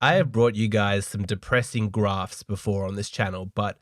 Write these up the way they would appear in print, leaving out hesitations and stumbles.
I have brought you guys some depressing graphs before on this channel, but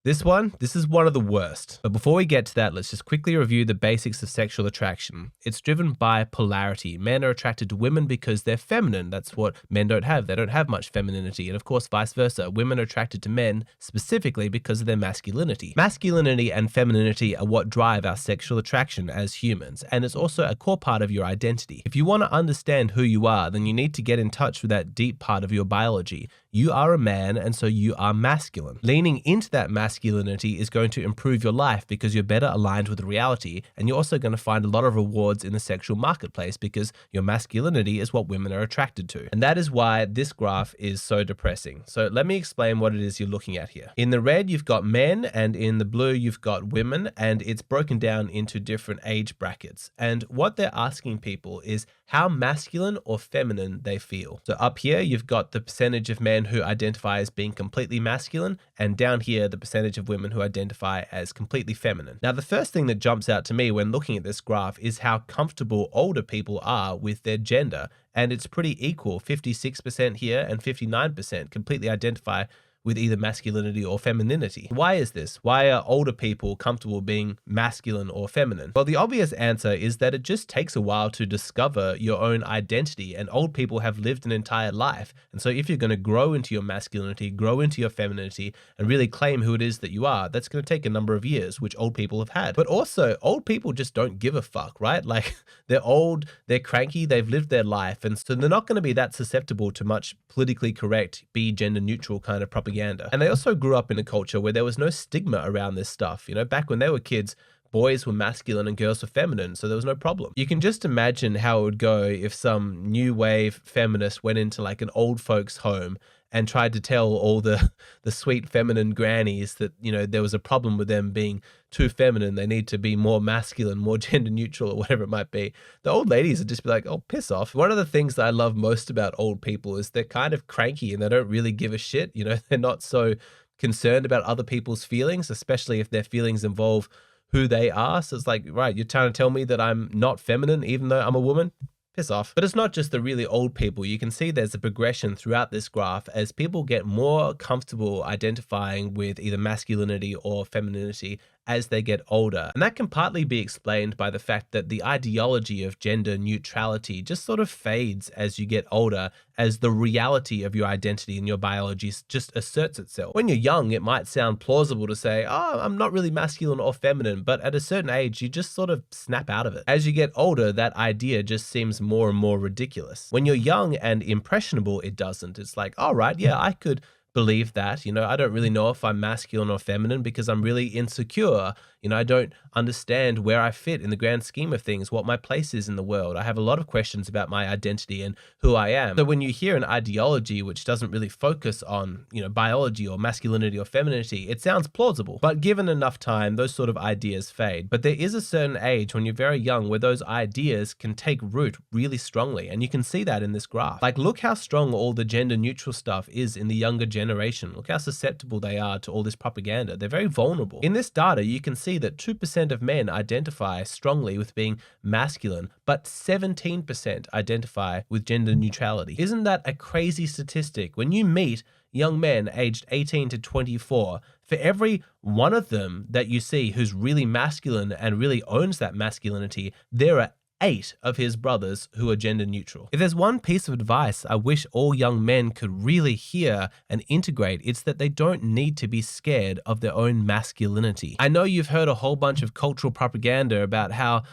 this is one of the worst. But before we get to that, let's just quickly review the basics of sexual attraction. It's driven by polarity. Men are attracted to women because they're feminine. That's what men don't have. They don't have much femininity. And of course, vice versa. Women are attracted to men specifically because of their masculinity. Masculinity and femininity are what drive our sexual attraction as humans. And it's also a core part of your identity. If you want to understand who you are, then you need to get in touch with that deep part of your biology. You are a man, and so you are masculine. Leaning into that masculinity is going to improve your life because you're better aligned with reality, and you're also going to find a lot of rewards in the sexual marketplace because your masculinity is what women are attracted to. And that is why this graph is so depressing. So let me explain what it is you're looking at here. In the red, you've got men, and in the blue, you've got women, and it's broken down into different age brackets. And what they're asking people is how masculine or feminine they feel. So up here, you've got the percentage of men who identify as being completely masculine, and down here, the percentage of women who identify as completely feminine. Now, the first thing that jumps out to me when looking at this graph is how comfortable older people are with their gender, and it's pretty equal. 56% here and 59% completely identify with either masculinity or femininity. Why is this? Why are older people comfortable being masculine or feminine? Well, the obvious answer is that it just takes a while to discover your own identity, and old people have lived an entire life. And so if you're going to grow into your masculinity, grow into your femininity, and really claim who it is that you are, that's going to take a number of years, which old people have had. But also, old people just don't give a fuck, right? Like, they're old, they're cranky, they've lived their life, and so they're not going to be that susceptible to much politically correct, be gender neutral kind of propaganda. And they also grew up in a culture where there was no stigma around this stuff. You know, back when they were kids, boys were masculine and girls were feminine, so there was no problem. You can just imagine how it would go if some new wave feminist went into like an old folks' home and tried to tell all the sweet feminine grannies that, you know, there was a problem with them being too feminine. They need to be more masculine, more gender neutral, or whatever it might be. The old ladies would just be like, oh, piss off. One of the things that I love most about old people is they're kind of cranky and they don't really give a shit. You know, they're not so concerned about other people's feelings, especially if their feelings involve who they are. So it's like, right, you're trying to tell me that I'm not feminine even though I'm a woman? Piss off. But it's not just the really old people. You can see there's a progression throughout this graph as people get more comfortable identifying with either masculinity or femininity as they get older. And that can partly be explained by the fact that the ideology of gender neutrality just sort of fades as you get older, as the reality of your identity and your biology just asserts itself. When you're young, it might sound plausible to say, oh, I'm not really masculine or feminine, but at a certain age, you just sort of snap out of it. As you get older, that idea just seems more and more ridiculous. When you're young and impressionable, it doesn't. It's like, all right, yeah, I could believe that, you know, I don't really know if I'm masculine or feminine because I'm really insecure. You know, I don't understand where I fit in the grand scheme of things, what my place is in the world. I have a lot of questions about my identity and who I am. So when you hear an ideology which doesn't really focus on, you know, biology or masculinity or femininity, it sounds plausible. But given enough time, those sort of ideas fade. But there is a certain age when you're very young where those ideas can take root really strongly. And you can see that in this graph. Like, look how strong all the gender neutral stuff is in the younger generation. Look how susceptible they are to all this propaganda. They're very vulnerable. In this data, you can see that 2% of men identify strongly with being masculine, but 17% identify with gender neutrality. Isn't that a crazy statistic? When you meet young men aged 18 to 24, for every one of them that you see who's really masculine and really owns that masculinity, there are 8 of his brothers who are gender neutral. If there's one piece of advice I wish all young men could really hear and integrate, it's that they don't need to be scared of their own masculinity. I know you've heard a whole bunch of cultural propaganda about how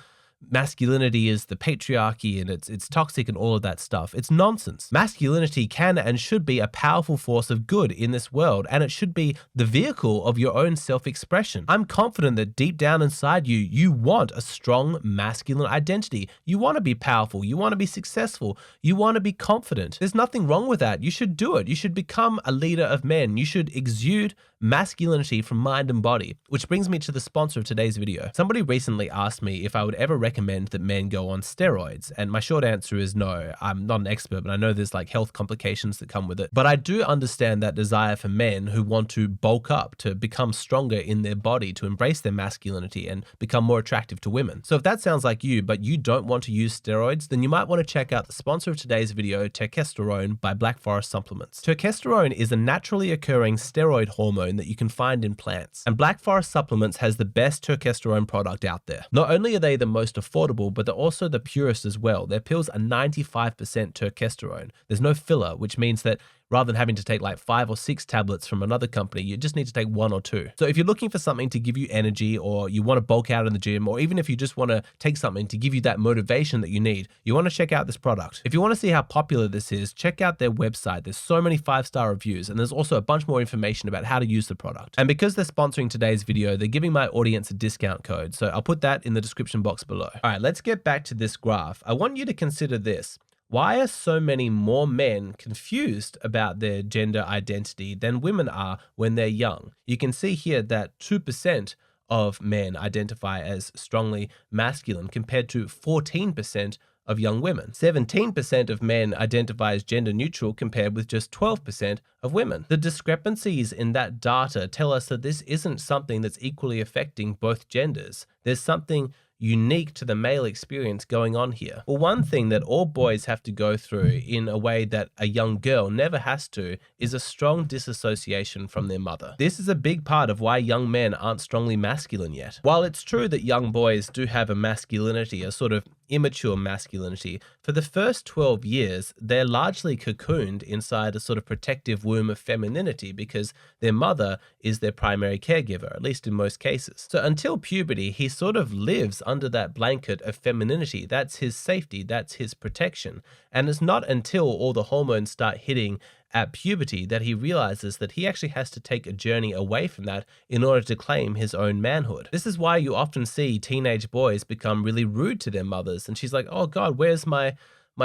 masculinity is the patriarchy and it's toxic and all of that stuff. It's nonsense. Masculinity can and should be a powerful force of good in this world, and it should be the vehicle of your own self-expression. I'm confident that deep down inside you, you want a strong masculine identity. You want to be powerful. You want to be successful. You want to be confident. There's nothing wrong with that. You should do it. You should become a leader of men. You should exude masculinity from mind and body, which brings me to the sponsor of today's video. Somebody recently asked me if I would ever recommend that men go on steroids? And my short answer is no. I'm not an expert, but I know there's like health complications that come with it. But I do understand that desire for men who want to bulk up, to become stronger in their body, to embrace their masculinity and become more attractive to women. So if that sounds like you, but you don't want to use steroids, then you might want to check out the sponsor of today's video, testosterone by Black Forest Supplements. Testosterone is a naturally occurring steroid hormone that you can find in plants. And Black Forest Supplements has the best testosterone product out there. Not only are they the most affordable, but they're also the purest as well. Their pills are 95% testosterone. There's no filler, which means that rather than having to take like 5 or 6 tablets from another company, you just need to take 1 or 2. So if you're looking for something to give you energy, or you want to bulk out in the gym, or even if you just want to take something to give you that motivation that you need, you want to check out this product. If you want to see how popular this is, check out their website. There's so many 5-star reviews, and there's also a bunch more information about how to use the product. And because they're sponsoring today's video, they're giving my audience a discount code. So I'll put that in the description box below. All right, let's get back to this graph. I want you to consider this. Why are so many more men confused about their gender identity than women are when they're young? You can see here that 2% of men identify as strongly masculine compared to 14% of young women. 17% of men identify as gender neutral compared with just 12% of women. The discrepancies in that data tell us that this isn't something that's equally affecting both genders. There's something unique to the male experience going on here. Well, one thing that all boys have to go through in a way that a young girl never has to is a strong disassociation from their mother. This is a big part of why young men aren't strongly masculine yet. While it's true that young boys do have a masculinity, a sort of immature masculinity, for the first 12 years, they're largely cocooned inside a sort of protective womb of femininity because their mother is their primary caregiver, at least in most cases. So until puberty, he sort of lives under that blanket of femininity. That's his safety, that's his protection. And it's not until all the hormones start hitting at puberty that he realizes that he actually has to take a journey away from that in order to claim his own manhood. This is why you often see teenage boys become really rude to their mothers, and she's like, oh God, where's my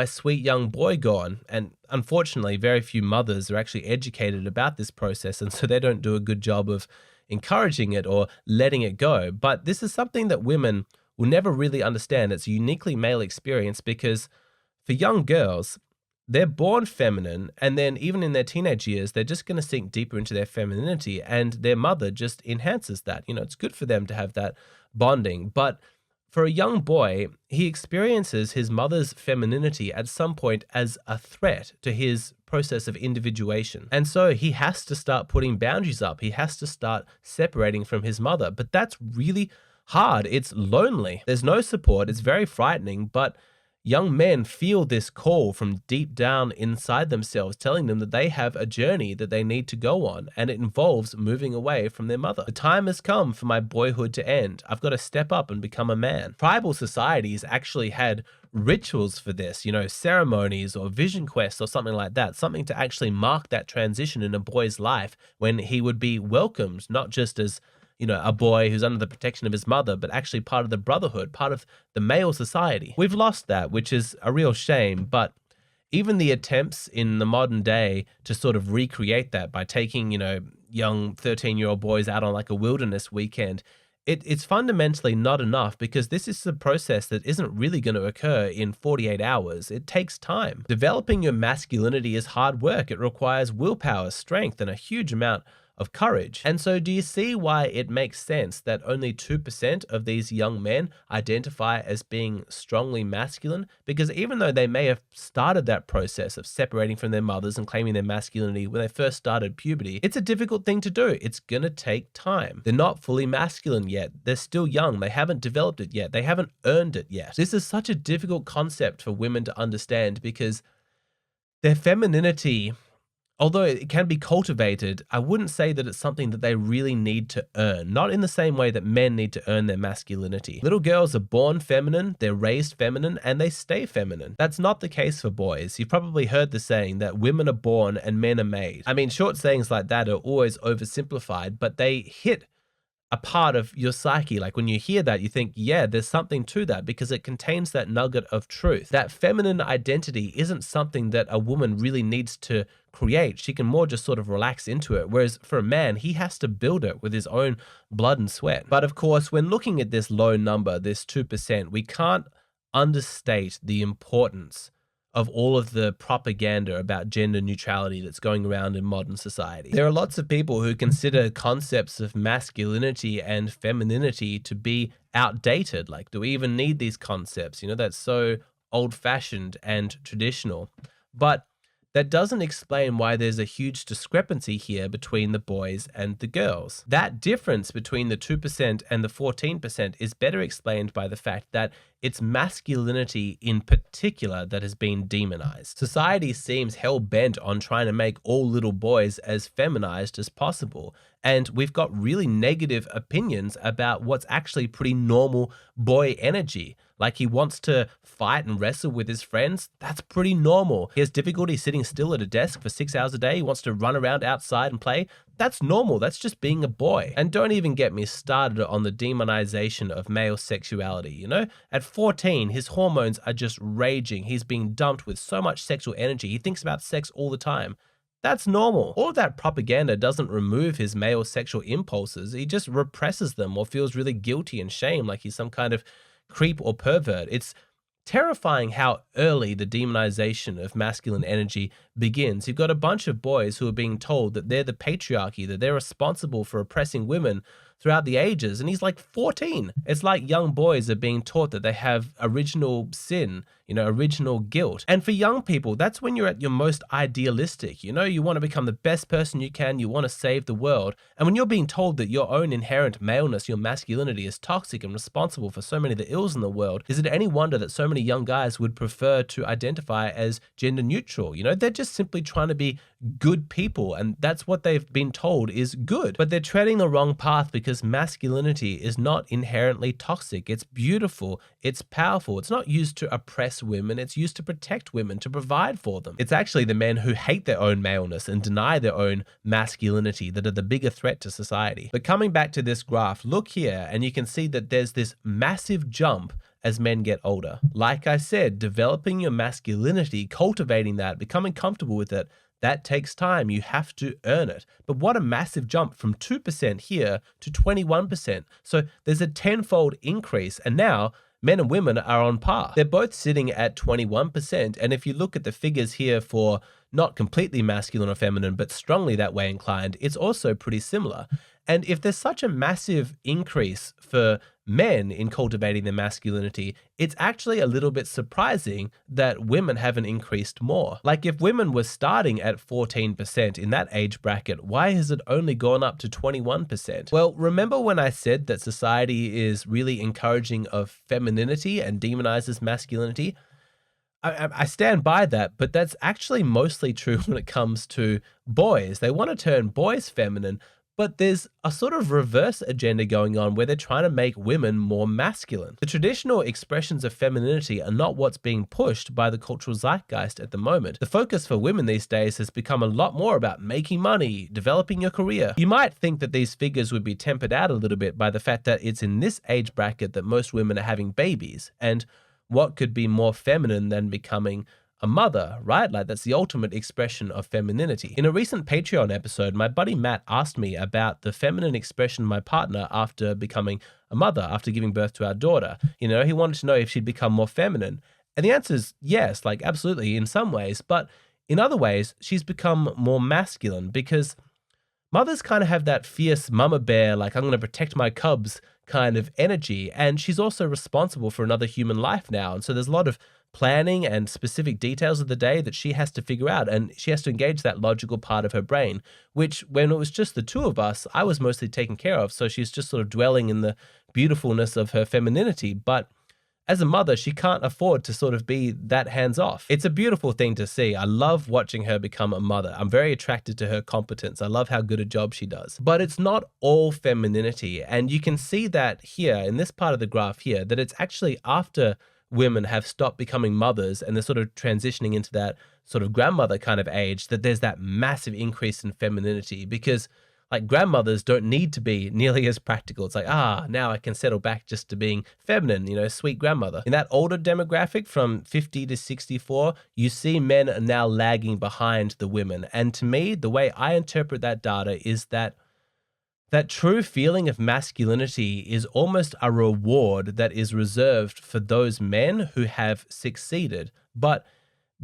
sweet young boy gone? And unfortunately, very few mothers are actually educated about this process, and so they don't do a good job of encouraging it or letting it go. But this is something that women will never really understand. It's a uniquely male experience because for young girls, they're born feminine, and then even in their teenage years, they're just going to sink deeper into their femininity, and their mother just enhances that. You know, it's good for them to have that bonding. But for a young boy, he experiences his mother's femininity at some point as a threat to his process of individuation. And so he has to start putting boundaries up. He has to start separating from his mother. But that's really hard. It's lonely. There's no support. It's very frightening, but young men feel this call from deep down inside themselves, telling them that they have a journey that they need to go on, and it involves moving away from their mother. The time has come for my boyhood to end. I've got to step up and become a man. Tribal societies actually had rituals for this, you know, ceremonies or vision quests or something like that, something to actually mark that transition in a boy's life when he would be welcomed, not just as, you know, a boy who's under the protection of his mother, but actually part of the brotherhood, part of the male society. We've lost that, which is a real shame, but even the attempts in the modern day to sort of recreate that by taking, you know, young 13-year-old boys out on like a wilderness weekend, it's fundamentally not enough, because this is a process that isn't really going to occur in 48 hours. It takes time. Developing your masculinity is hard work. It requires willpower, strength, and a huge amount of courage. And so do you see why it makes sense that only 2% of these young men identify as being strongly masculine? Because even though they may have started that process of separating from their mothers and claiming their masculinity when they first started puberty, it's a difficult thing to do. It's gonna take time. They're not fully masculine yet. They're still young. They haven't developed it yet. They haven't earned it yet. This is such a difficult concept for women to understand, because their femininity, although it can be cultivated, I wouldn't say that it's something that they really need to earn. Not in the same way that men need to earn their masculinity. Little girls are born feminine, they're raised feminine, and they stay feminine. That's not the case for boys. You've probably heard the saying that women are born and men are made. I mean, short sayings like that are always oversimplified, but they hit a part of your psyche. Like when you hear that, you think, yeah, there's something to that because it contains that nugget of truth. That feminine identity isn't something that a woman really needs to create. She can more just sort of relax into it. Whereas for a man, he has to build it with his own blood and sweat. But of course, when looking at this low number, this 2%, we can't understate the importance of all of the propaganda about gender neutrality that's going around in modern society. There are lots of people who consider concepts of masculinity and femininity to be outdated. Like, do we even need these concepts? You know, that's so old-fashioned and traditional. But that doesn't explain why there's a huge discrepancy here between the boys and the girls. That difference between the 2% and the 14% is better explained by the fact that it's masculinity in particular that has been demonized. Society seems hell-bent on trying to make all little boys as feminized as possible, and we've got really negative opinions about what's actually pretty normal boy energy. Like he wants to fight and wrestle with his friends. That's pretty normal. He has difficulty sitting still at a desk for 6 hours a day. He wants to run around outside and play. That's normal. That's just being a boy. And don't even get me started on the demonization of male sexuality. You know, at 14, his hormones are just raging. He's being dumped with so much sexual energy. He thinks about sex all the time. That's normal. All of that propaganda doesn't remove his male sexual impulses. He just represses them or feels really guilty and shame, like he's some kind of creep or pervert. It's terrifying how early the demonization of masculine energy begins. You've got a bunch of boys who are being told that they're the patriarchy, that they're responsible for oppressing women throughout the ages, and he's like 14. It's like young boys are being taught that they have original sin, you know, original guilt. And for young people, that's when you're at your most idealistic. You know, you want to become the best person you can, you want to save the world. And when you're being told that your own inherent maleness, your masculinity is toxic and responsible for so many of the ills in the world, is it any wonder that so many young guys would prefer to identify as gender neutral? You know, they're just simply trying to be good people, and that's what they've been told is good. But they're treading the wrong path because masculinity is not inherently toxic. It's beautiful, it's powerful. It's not used to oppress women, it's used to protect women, to provide for them. It's actually the men who hate their own maleness and deny their own masculinity that are the bigger threat to society. But coming back to this graph, look here and you can see that there's this massive jump as men get older. Like I said, developing your masculinity, cultivating that, becoming comfortable with it, that takes time. You have to earn it. But what a massive jump from 2% here to 21%. So there's a tenfold increase, and now men and women are on par. They're both sitting at 21%. And if you look at the figures here for not completely masculine or feminine, but strongly that way inclined, it's also pretty similar. And if there's such a massive increase for men in cultivating their masculinity, it's actually a little bit surprising that women haven't increased more. Like if women were starting at 14% in that age bracket, why has it only gone up to 21%? Well, remember when I said that society is really encouraging of femininity and demonizes masculinity? I stand by that, but that's actually mostly true when it comes to boys. They want to turn boys feminine, but there's a sort of reverse agenda going on where they're trying to make women more masculine. The traditional expressions of femininity are not what's being pushed by the cultural zeitgeist at the moment. The focus for women these days has become a lot more about making money, developing your career. You might think that these figures would be tempered out a little bit by the fact that it's in this age bracket that most women are having babies, and what could be more feminine than becoming a mother, right? Like that's the ultimate expression of femininity. In a recent Patreon episode, my buddy Matt asked me about the feminine expression of my partner after becoming a mother, after giving birth to our daughter. You know, he wanted to know if she'd become more feminine. And the answer is yes, like absolutely in some ways, but in other ways, she's become more masculine because mothers kind of have that fierce mama bear, like I'm going to protect my cubs kind of energy. And she's also responsible for another human life now. And so there's a lot of planning and specific details of the day that she has to figure out. And she has to engage that logical part of her brain, which when it was just the two of us, I was mostly taken care of. So she's just sort of dwelling in the beautifulness of her femininity. But as a mother, she can't afford to sort of be that hands-off. It's a beautiful thing to see. I love watching her become a mother. I'm very attracted to her competence. I love how good a job she does. But it's not all femininity. And you can see that here in this part of the graph here, that it's actually after women have stopped becoming mothers and they're sort of transitioning into that sort of grandmother kind of age that there's that massive increase in femininity. Because like grandmothers don't need to be nearly as practical. It's like, now I can settle back just to being feminine, sweet grandmother. In that older demographic from 50 to 64, you see men are now lagging behind the women. And to me, the way I interpret that data is that true feeling of masculinity is almost a reward that is reserved for those men who have succeeded. But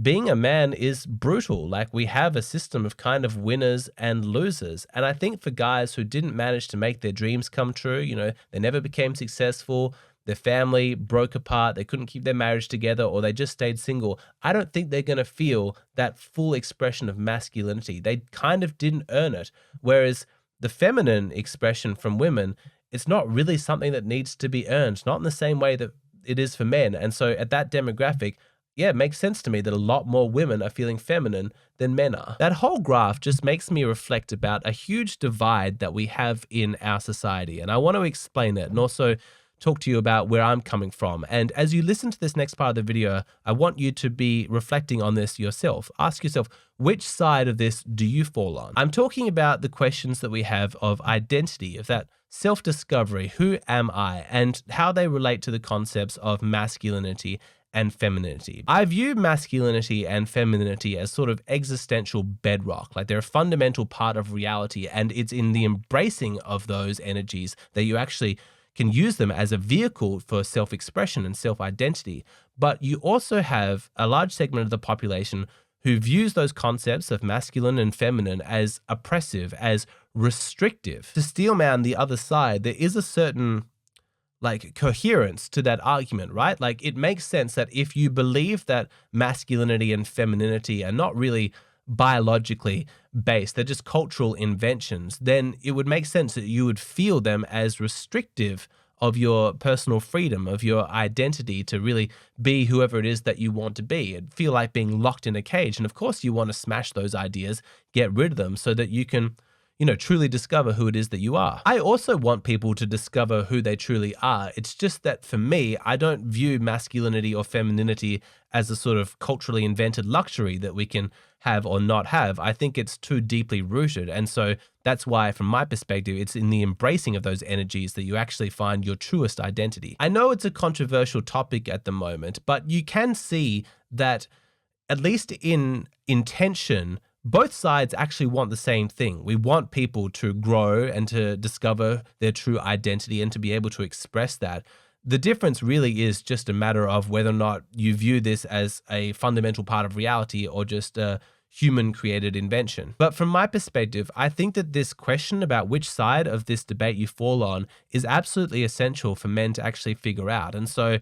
being a man is brutal. Like, we have a system of kind of winners and losers. And I think for guys who didn't manage to make their dreams come true, they never became successful, their family broke apart, they couldn't keep their marriage together, or they just stayed single, I don't think they're going to feel that full expression of masculinity. They kind of didn't earn it. Whereas the feminine expression from women, it's not really something that needs to be earned, not in the same way that it is for men. And so at that demographic, yeah, it makes sense to me that a lot more women are feeling feminine than men are. That whole graph just makes me reflect about a huge divide that we have in our society. And I want to explain that and also talk to you about where I'm coming from. And as you listen to this next part of the video, I want you to be reflecting on this yourself. Ask yourself, which side of this do you fall on? I'm talking about the questions that we have of identity, of that self-discovery, who am I, and how they relate to the concepts of masculinity and femininity. I view masculinity and femininity as sort of existential bedrock, like they're a fundamental part of reality, and it's in the embracing of those energies that you actually can use them as a vehicle for self-expression and self-identity. But you also have a large segment of the population who views those concepts of masculine and feminine as oppressive, as restrictive. To steelman the other side, there is a certain coherence to that argument, right? Like, it makes sense that if you believe that masculinity and femininity are not really biologically based, they're just cultural inventions, then it would make sense that you would feel them as restrictive of your personal freedom, of your identity to really be whoever it is that you want to be. It'd feel like being locked in a cage. And of course you want to smash those ideas, get rid of them so that you can truly discover who it is that you are. I also want people to discover who they truly are. It's just that for me, I don't view masculinity or femininity as a sort of culturally invented luxury that we can have or not have. I think it's too deeply rooted. And so that's why, from my perspective, it's in the embracing of those energies that you actually find your truest identity. I know it's a controversial topic at the moment, but you can see that, at least in intention, both sides actually want the same thing. We want people to grow and to discover their true identity and to be able to express that. The difference really is just a matter of whether or not you view this as a fundamental part of reality or just a human-created invention. But from my perspective, I think that this question about which side of this debate you fall on is absolutely essential for men to actually figure out. And so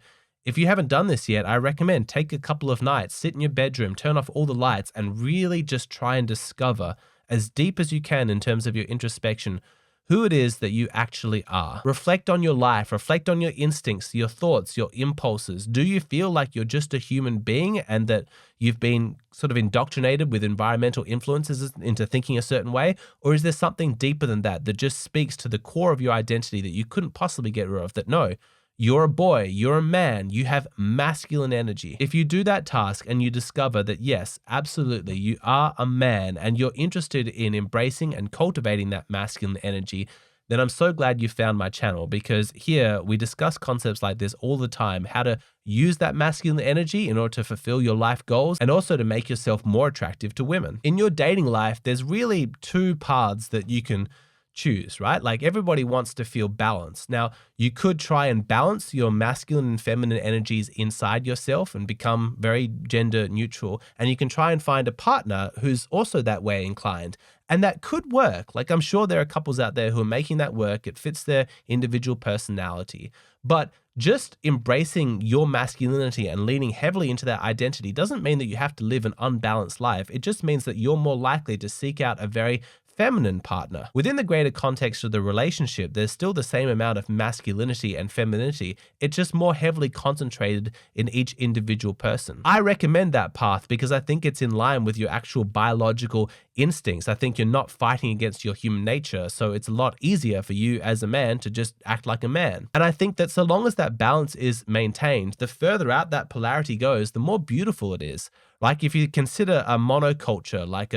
if you haven't done this yet, I recommend take a couple of nights, sit in your bedroom, turn off all the lights, and really just try and discover as deep as you can in terms of your introspection who it is that you actually are. Reflect on your life, reflect on your instincts, your thoughts, your impulses. Do you feel like you're just a human being and that you've been sort of indoctrinated with environmental influences into thinking a certain way? Or is there something deeper than that that just speaks to the core of your identity that you couldn't possibly get rid of, that no, you're a boy, you're a man, you have masculine energy. If you do that task and you discover that yes, absolutely, you are a man and you're interested in embracing and cultivating that masculine energy, then I'm so glad you found my channel, because here we discuss concepts like this all the time, how to use that masculine energy in order to fulfill your life goals and also to make yourself more attractive to women. In your dating life, there's really two paths that you can choose, right? Like, everybody wants to feel balanced. Now, you could try and balance your masculine and feminine energies inside yourself and become very gender neutral. And you can try and find a partner who's also that way inclined. And that could work. Like, I'm sure there are couples out there who are making that work. It fits their individual personality. But just embracing your masculinity and leaning heavily into that identity doesn't mean that you have to live an unbalanced life. It just means that you're more likely to seek out a very feminine partner. Within the greater context of the relationship, there's still the same amount of masculinity and femininity. It's just more heavily concentrated in each individual person. I recommend that path because I think it's in line with your actual biological instincts. I think you're not fighting against your human nature, so it's a lot easier for you as a man to just act like a man. And I think that so long as that balance is maintained, the further out that polarity goes, the more beautiful it is. Like, if you consider a monoculture, like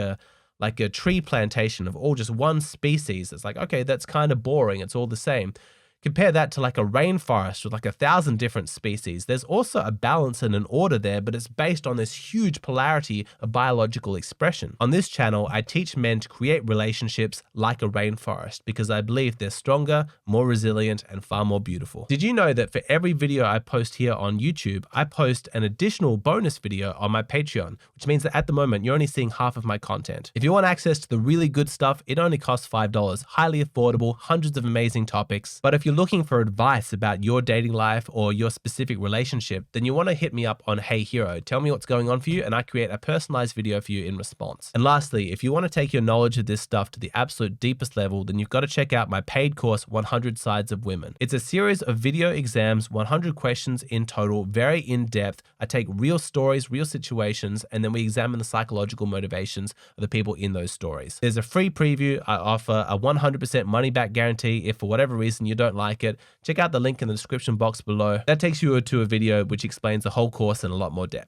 like a tree plantation of all just one species. It's like, okay, that's kind of boring. It's all the same. Compare that to like a rainforest with like 1,000 different species. There's also a balance and an order there, but it's based on this huge polarity of biological expression. On this channel, I teach men to create relationships like a rainforest because I believe they're stronger, more resilient, and far more beautiful. Did you know that for every video I post here on YouTube, I post an additional bonus video on my Patreon, which means that at the moment, you're only seeing half of my content. If you want access to the really good stuff, it only costs $5, highly affordable, hundreds of amazing topics. But if you're looking for advice about your dating life or your specific relationship, then you want to hit me up on HEYHERO. Tell me what's going on for you and I create a personalized video for you in response. And lastly, if you want to take your knowledge of this stuff to the absolute deepest level, then you've got to check out my paid course, 100 Sides of Women. It's a series of video exams, 100 questions in total, very in-depth. I take real stories, real situations, and then we examine the psychological motivations of the people in those stories. There's a free preview. I offer a 100% money back guarantee if for whatever reason you don't like it. Check out the link in the description box below. That takes you to a video which explains the whole course in a lot more depth.